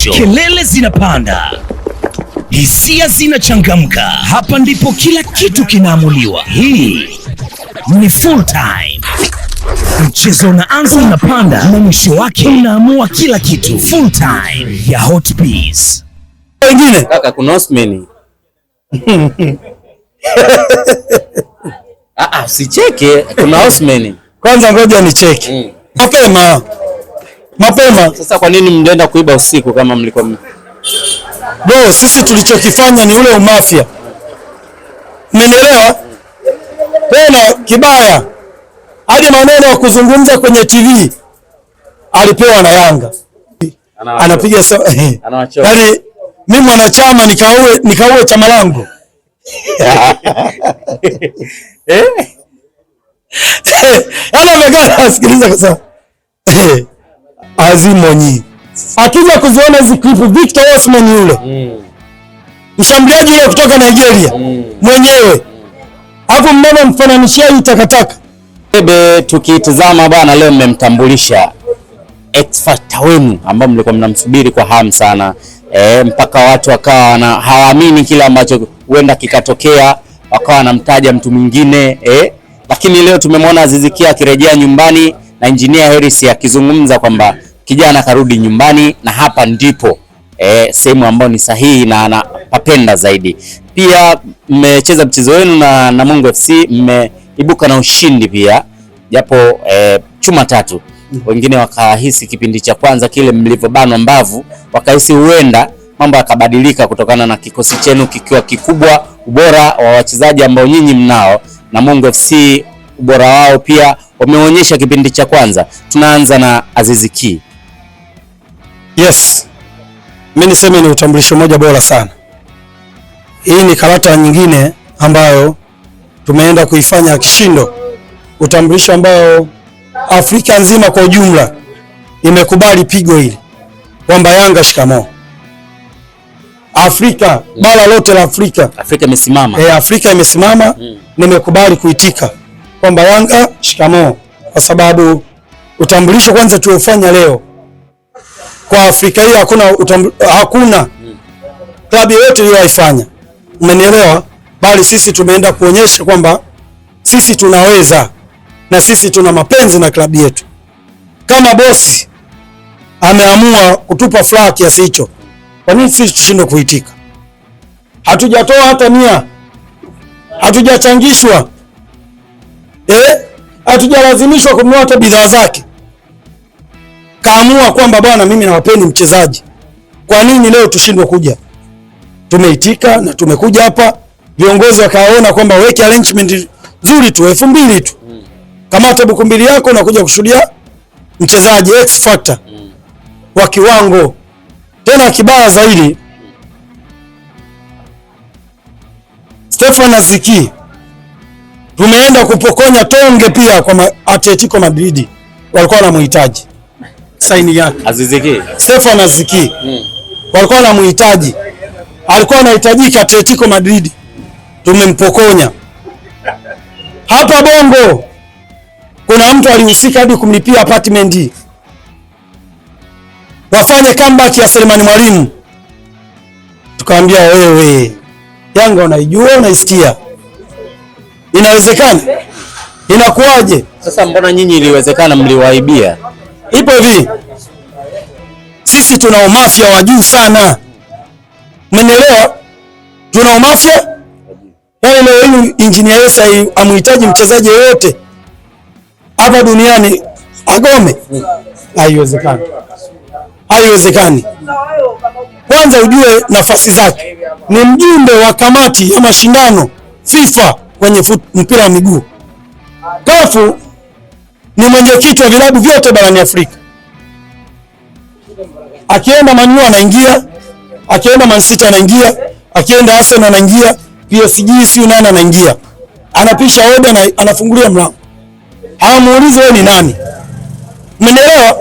jasho, kelele zinapanda, hisia zinachangamka. Hapa ndipo kila kitu kinaamuliwa. Hii ni full time. Mchezo unaanza, unapanda na mwisho wake unaamua kila kitu. Full time ya Hotpeace. Wengine kaka, kuna Osman. Sicheke, kuna Osman. Kwanza ngoja nicheke. Mapema. Sasa kwa nini mlienda kuiba usiku kama mlikuwa bro? Sisi tulichokifanya ni ule umafia. Mmenielewa? Tena kibaya, hadi maneno ya kuzungumza kwenye TV alipewa na Yanga. Anapiga yaani mimi mwanachama nikaue chama langu. Ana megana, sikiliza kasa. Azimonyi akija kuziona hizi clip, Victor Osman yule mshambuliaji yule kutoka Nigeria mwenyewe, hapo mnamo mfananishia hii takataka. Tukitazama bwana, leo mmemtambulisha X Factor wenu ambao mlikuwa mnamsubiri kwa hamu sana, mpaka watu wakawa hawaamini kile ambacho huenda kikatokea, wakawa wanamtaja mtu mwingine, lakini leo tumemwona Aziz Ki akirejea nyumbani na Engineer Hersi akizungumza kwamba kijana karudi nyumbani, na hapa ndipo sehemu ambayo ni sahihi na anapapenda zaidi. Pia mmecheza mchezo wenu na Namungo FC, mmeibuka na ushindi pia, japo chuma 3. Wengine wakahisi kipindi cha kwanza kile mlivyobanwa mbavu, wakahisi huenda mambo yakabadilika kutokana na kikosi chenu kikiwa kikubwa, ubora wa wachezaji ambao nyinyi mnao. Namungo FC ubora wao pia wameonyesha kipindi cha kwanza. Tunaanza na Aziz Ki. Yes. Mimi niseme ni utambulisho moja bora sana. Hii ni karata nyingine ambayo tumeenda kuifanya kishindo. Utambulisho ambao Afrika nzima kwa ujumla imekubali pigo hili kwamba Yanga shikamoo. Afrika, bara lote la Afrika imesimama. Afrika imesimama. Nimekubali kuitika kwamba Yanga shikamoo, kwa sababu utambulisho kwanza tuofanya leo kwa Afrika hii hakuna klabu yote iliyoifanya, umenielewa? Bali sisi tumeenda kuonyesha kwamba sisi tunaweza na sisi tuna mapenzi na klabu yetu. Kama bosi ameamua kutupa furaha kiasi hicho, kwa nini sisi tushindwe kuitika? Hatujatoa hata 100, hatujachangishwa, hatujalazimishwa kununua hata bidhaa zake. Kaamua kwamba bwana, mimi nawapeni mchezaji, kwa nini leo tushindwe kuja? Tumeitika na tumekuja hapa. Viongozi wakaona kwamba weke arrangement nzuri tu, 2000 tu, kamata buku mbili yako na kuja kushuhudia mchezaji X Factor wa kiwango. Tena kibaya zaidi, Stefan Aziz Ki tumeenda kupokonya tonge pia kwa Atletico Madrid, walikuwa wanamhitaji saini yake. Aziz Ki, Stefan Aziz Ki walikuwa wanamhitaji, alikuwa anahitajika Atletico Madrid, tumempokonya. Hapa Bongo kuna mtu alihusika hadi kumlipia apartment wafanye comeback ya Selemani Mwalimu. Tukamwambia wewe Yanga unaijua, unaisikia, inawezekana? Inakuwaje? Sasa mbona nyinyi iliwezekana mliwaibia? Ipo hivi, sisi tuna umafia wa juu sana, mmenielewa? Tuna umafia, yaani leo hii Engineer Hersi amhitaji mchezaji yoyote hapa duniani agome? Haiwezekani, haiwezekani. Kwanza ujue nafasi zake, ni mjumbe wa kamati ya mashindano FIFA kwenye mpira wa miguu. Kafu ni mwenyekiti wa vilabu vyote barani Afrika. Akienda Man U anaingia, akienda Man City anaingia, akienda Arsenal anaingia, PSG si nani anaingia. Anapisha oda na anafungulia mlango. Hamuulize wewe ni nani. Mnaelewa?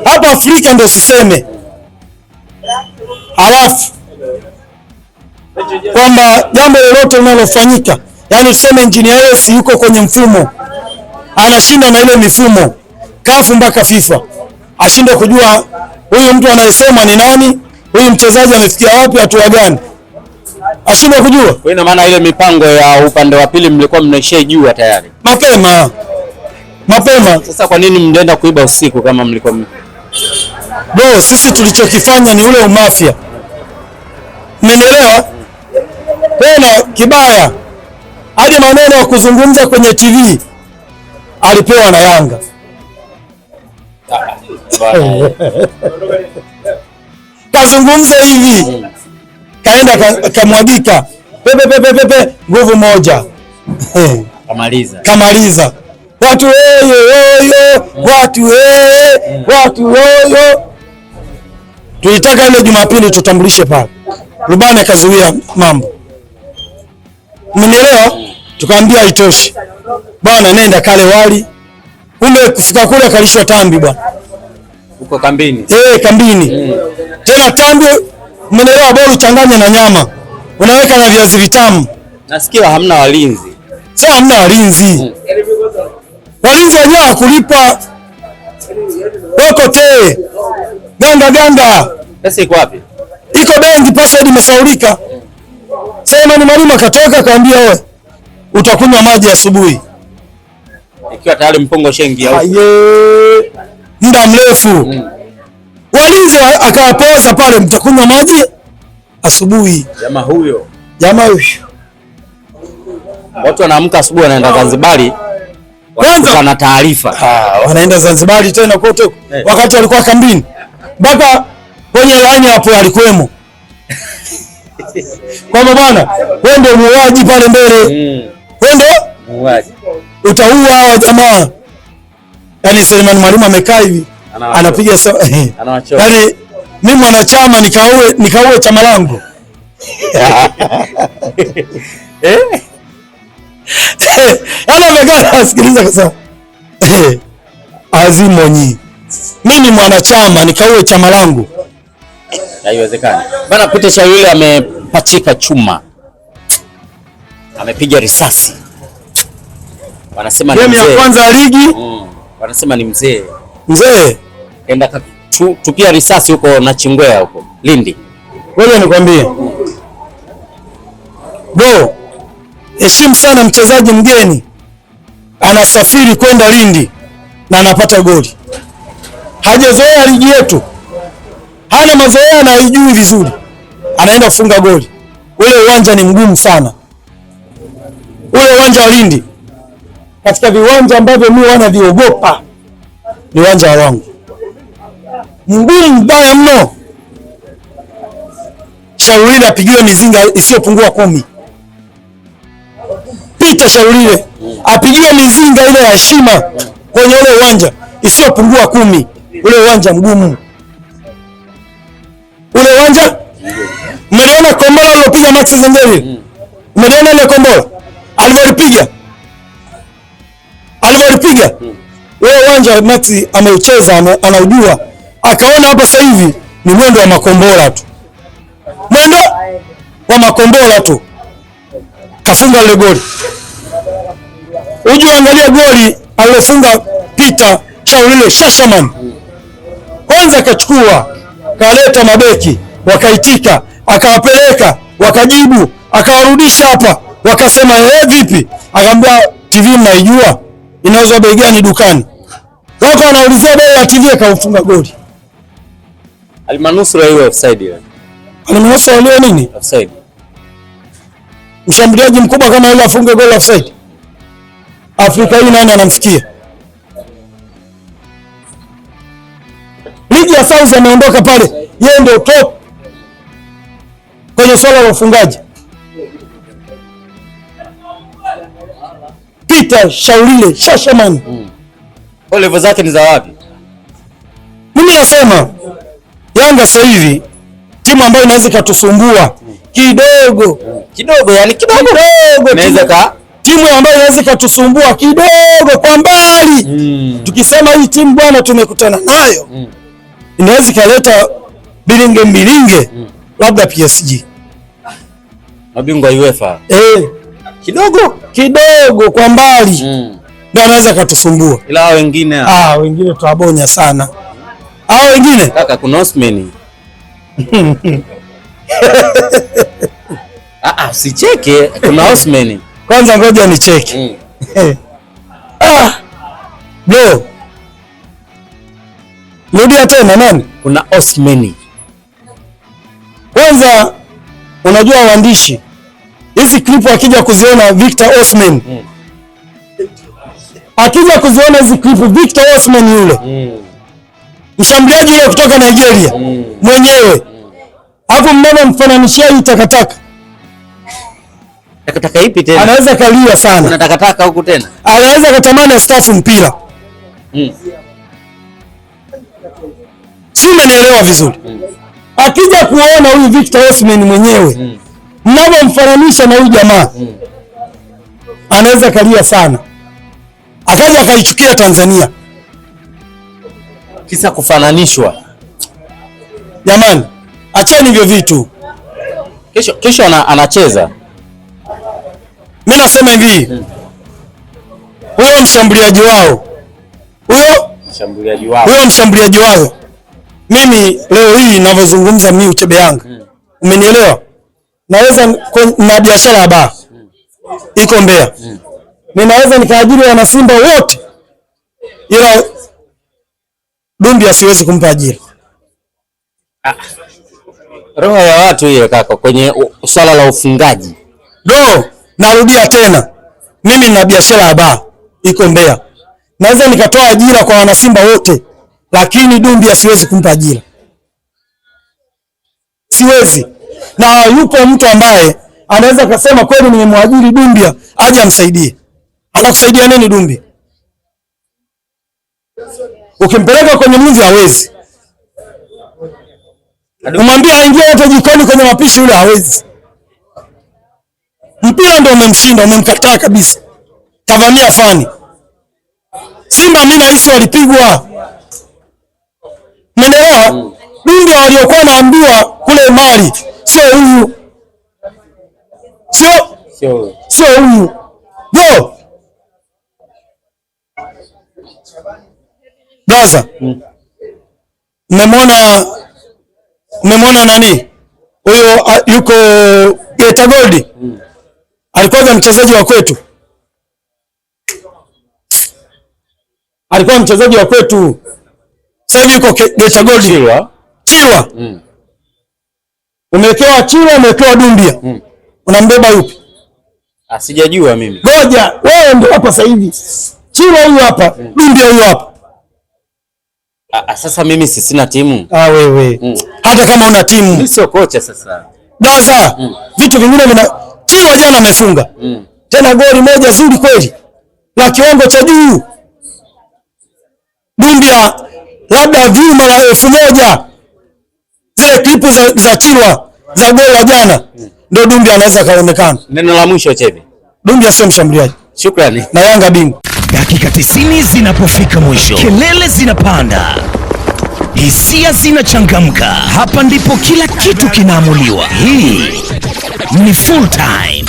Hapa Afrika ndio siseme. Halafu kwamba jambo lolote linalofanyika, yani tuseme Engineer Hersi yuko kwenye mfumo, anashinda na ile mifumo kafu mpaka FIFA, ashindwe kujua huyu mtu anayesema ni nani, mchezaji amefikia wapi, hatua gani, ashindwe kujua. Kwa ina maana ile mipango ya upande wa pili mlikuwa mnaishajua tayari mapema. Sasa kwa nini mlienda kuiba usiku kama mlikuwa bro? Sisi tulichokifanya ni ule umafia, umenielewa? Tena kibaya hadi maneno ya kuzungumza kwenye TV alipewa na Yanga. Kazungumza hivi kaenda kamwagika pepe nguvu moja kamaliza. Watu watu tulitaka ile Jumapili tutambulishe pale, Rubani akazuia mambo, umenielewa? Tukaambia haitoshi bwana, nenda kale wali. Kumbe kufika kule kalishwa tambi bwana, uko kambini. Kambini. Tena tambi, umenielewa, bora uchanganye na nyama, unaweka na viazi vitamu. Nasikia hamna walinzi. Sasa hamna walinzi. Walinzi wenyewe kulipwa wako te ganda. Pesa iko wapi? Iko benki, password imesaulika. Sema ni mwalimu akatoka akaambia wewe utakunywa maji asubuhi. Ikiwa tayari mpongo shengi au muda mrefu. Walinzi akawapoza pale, mtakunywa maji asubuhi. Jamaa huyo. Watu wanaamka asubuhi wanaenda Zanzibari. Kwanza na taarifa. Wanaenda Zanzibari tena kote wakati walikuwa kambini. Mpaka kwenye line hapo alikuwemo. Kwamba bwana, wewe ndio muuaji pale mbele. Wewe ndio muuaji. Utaua hawa jamaa. Yaani Selemani Mwalimu amekaa hivi anapiga anawachoka. Yaani mimi mwanachama nikaue chama langu. Yaani amekaa asikiliza kasa. Azimonyi. Mimi mwanachama nikaue chama langu. Haiwezekani. Bana Peter Shalule amepachika chuma. Amepiga risasi. Wanasema ni mzee. Game ya kwanza ya ligi. Wanasema ni mzee. Mzee kaenda tupia risasi huko na Chingwea huko Lindi. Wewe nikwambie. Bro, heshimu sana mchezaji mgeni. Anasafiri kwenda Lindi na anapata goli. Hajazoea ligi yetu. Hana mazoea na haijui vizuri. Anaenda kufunga goli. Ule uwanja ni mgumu sana. Ule uwanja wa Lindi, katika viwanja ambavyo mimi wanaviogopa ni uwanja wa wangu. Mgumu mbaya mno. Shauri apigiwe mizinga isiyopungua 10. Peter Shauri apigiwe mizinga ile ya heshima kwenye ule uwanja isiyopungua 10. Ule uwanja mgumu. Ule uwanja, umeliona kombora alilopiga Max Zengeli? Umeliona ile kombora alivyolipiga? Ule uwanja Max ameucheza, anaujua. Akaona hapa sasa hivi ni mwendo wa makombora tu. Mwendo wa makombora tu. Kafunga ile goli. Uje angalia goli alilofunga Peter Shaulile Shashaman. Kwanza akachukua, kaleta mabeki, wakaitika, akawapeleka, wakajibu, akawarudisha hapa, wakasema vipi? Akamwambia TV mnaijua? Inauzwa bei gani dukani? Wako wanaulizia bei ya TV, akafunga goli. Almanusura hiyo offside ile. Almanusura ile nini? Offside. Mshambuliaji mkubwa kama yule afunge goli offside. Afrika hii nani anamfikia? Ligi ya South ameondoka pale. Yeye ndio top kwenye swala la ufungaji. Peter Shaulile Shashaman. Level zake ni za wapi? Mimi nasema Yanga sasa hivi timu ambayo inaweza kutusumbua kidogo, yani kidogo inaweza timu ambayo inaweza kutusumbua kidogo kwa mbali. Tukisema hii timu bwana tumekutana nayo, inaweza kaleta bilinge labda PSG. Mabingwa UEFA. Kidogo kwa mbali. Ndio anaweza kutusumbua. Ila wengine wengine tutabonya sana. Wengine kaka, kuna Osman. Usicheke, kuna Osman. Kwanza ngoja nicheke. Bro. Rudia tena nani? Kuna Osman. Kwanza unajua waandishi, hizi klipu akija kuziona Victor Osman, akija kuziona hizi klipu Victor Osman yule mshambuliaji yule kutoka Nigeria mwenyewe, hapo mnamo mfananishia hii takataka. Takataka ipi tena? Anaweza kalia sana. Kuna takataka huku tena. Anaweza kutamani staafu mpira. Si umenielewa vizuri? Akija kuona huyu Victor Osman mwenyewe mnapomfananisha na huyu jamaa anaweza kalia sana, akaja akaichukia Tanzania kisa kufananishwa. Jamani, acheni hivyo vitu. Kesho anacheza. Mimi nasema hivi, huyo mshambuliaji wao, huyo mshambuliaji wao, mimi leo hii ninavyozungumza mimi Uchebe Yanga, umenielewa? Naweza na biashara ya baa iko Mbeya, ninaweza nikaajiri wana Simba wote, ila Dumbi asiwezi kumpa ajira. Roho ya watu hiyo kaka, kwenye swala la ufungaji. Narudia tena, mimi nina biashara ya baa iko Mbeya, naweza nikatoa ajira kwa wana Simba wote, lakini Dumbi asiwezi kumpa ajira, siwezi. Na yupo mtu ambaye anaweza kusema kweli nimemwajiri Dumbi aje amsaidie. Anakusaidia nini Dumbi? Ukimpeleka kwenye movie hawezi. Umwambia aingie hata jikoni kwenye mapishi yule hawezi. Mpira ndio umemshinda, umemkataa kabisa. Kavamia fani. Simba mimi nahisi walipigwa. Umeelewa? Dumbi waliokuwa naambiwa kule Mali, sio huyu. Sio huyu. Go. Gaza. Mmemwona nani? Huyo yuko Geita Gold. Alikuwa mchezaji wa kwetu. Alikuwa mchezaji wa kwetu. Sasa hivi yuko Geita Gold. Chilwa. Umewekewa Chilwa, umewekewa Dumbia. Unambeba yupi? Sijajua mimi. Ngoja, wewe ndio hapa sasa hivi. Chilwa huyu hapa, Dumbia huyu hapa. Sasa mimi sina timu. Wewe. Hata kama una timu. Mimi sio kocha sasa. Gaza. Vitu vingine Chilwa jana amefunga. Tena goli moja zuri kweli. La kiwango cha juu. Dumbia labda vyuma la 1000. Zile klipu za Chilwa za goli la jana ndio Dumbia anaweza kaonekana. Neno la mwisho Chebe. Dumbia sio mshambuliaji. Shukrani. Na Yanga bingwa. Dakika 90 zinapofika mwisho, kelele zinapanda, hisia zinachangamka. Hapa ndipo kila kitu kinaamuliwa. Hii ni full time.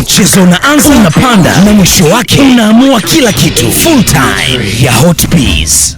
Mchezo unaanza, unapanda na mwisho wake unaamua kila kitu. Full time ya Hot Peas.